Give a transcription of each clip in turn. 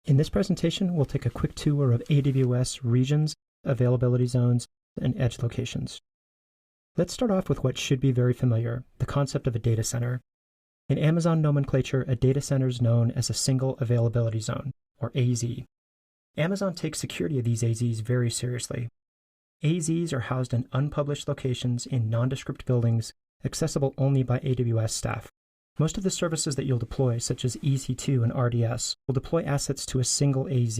In this presentation, we'll take a quick tour of AWS regions, availability zones, and edge locations. Let's start off with what should be very familiar, the concept of a data center. In Amazon nomenclature, a data center is known as a single availability zone, or AZ. Amazon takes security of these AZs very seriously. AZs are housed in unpublished locations in nondescript buildings, accessible only by AWS staff. Most of the services that you'll deploy, such as EC2 and RDS, will deploy assets to a single AZ.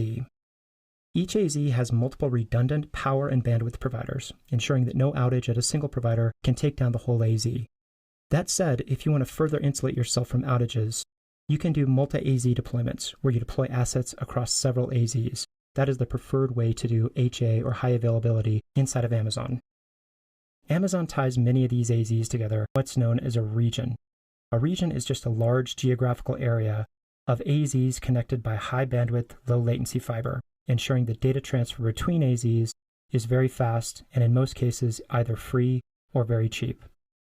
Each AZ has multiple redundant power and bandwidth providers, ensuring that no outage at a single provider can take down the whole AZ. That said, if you want to further insulate yourself from outages, you can do multi-AZ deployments, where you deploy assets across several AZs. That is the preferred way to do HA or high availability inside of Amazon. Amazon ties many of these AZs together, what's known as a region. A region is just a large geographical area of AZs connected by high bandwidth, low latency fiber, ensuring that data transfer between AZs is very fast and in most cases either free or very cheap.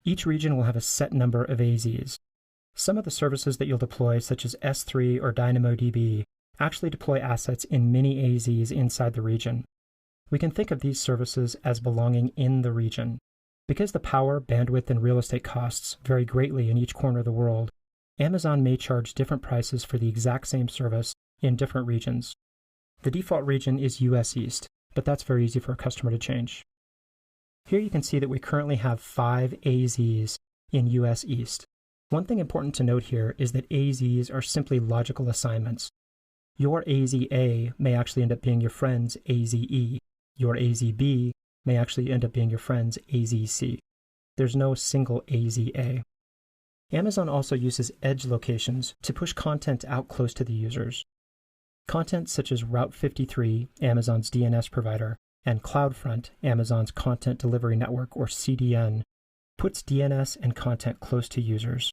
Each region will have a set number of AZs. Some of the services that you'll deploy, such as S3 or DynamoDB, actually deploy assets in many AZs inside the region. We can think of these services as belonging in the region. Because the power, bandwidth, and real estate costs vary greatly in each corner of the world, Amazon may charge different prices for the exact same service in different regions. The default region is US East, but that's very easy for a customer to change. Here you can see that we currently have 5 AZs in US East. One thing important to note here is that AZs are simply logical assignments. Your AZA may actually end up being your friend's AZE. Your AZB may actually end up being your friend's AZC. There's no single AZA. Amazon also uses edge locations to push content out close to the users. Content such as Route 53, Amazon's DNS provider, and CloudFront, Amazon's content delivery network, or CDN, puts DNS and content close to users.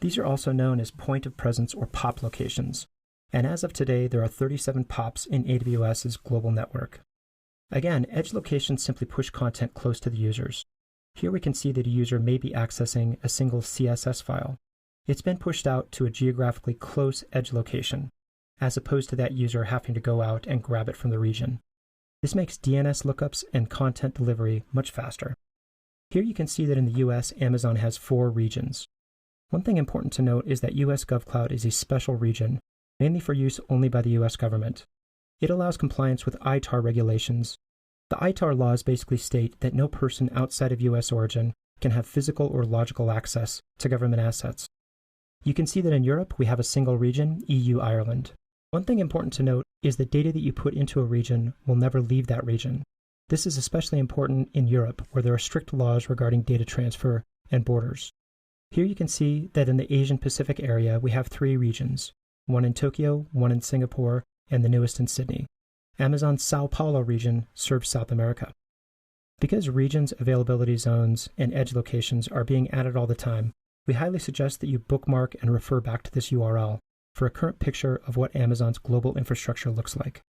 These are also known as point of presence or POP locations, and as of today, there are 37 POPs in AWS's global network. Again, edge locations simply push content close to the users. Here we can see that a user may be accessing a single CSS file. It's been pushed out to a geographically close edge location, as opposed to that user having to go out and grab it from the region. This makes DNS lookups and content delivery much faster. Here you can see that in the US, Amazon has 4 regions. One thing important to note is that US GovCloud is a special region, mainly for use only by the US government. It allows compliance with ITAR regulations. The ITAR laws basically state that no person outside of US origin can have physical or logical access to government assets. You can see that in Europe, we have a single region, EU Ireland. One thing important to note is that data that you put into a region will never leave that region. This is especially important in Europe, where there are strict laws regarding data transfer and borders. Here you can see that in the Asian Pacific area, we have 3 regions, one in Tokyo, one in Singapore, and the newest in Sydney. Amazon's Sao Paulo region serves South America. Because regions, availability zones, and edge locations are being added all the time, we highly suggest that you bookmark and refer back to this URL for a current picture of what Amazon's global infrastructure looks like.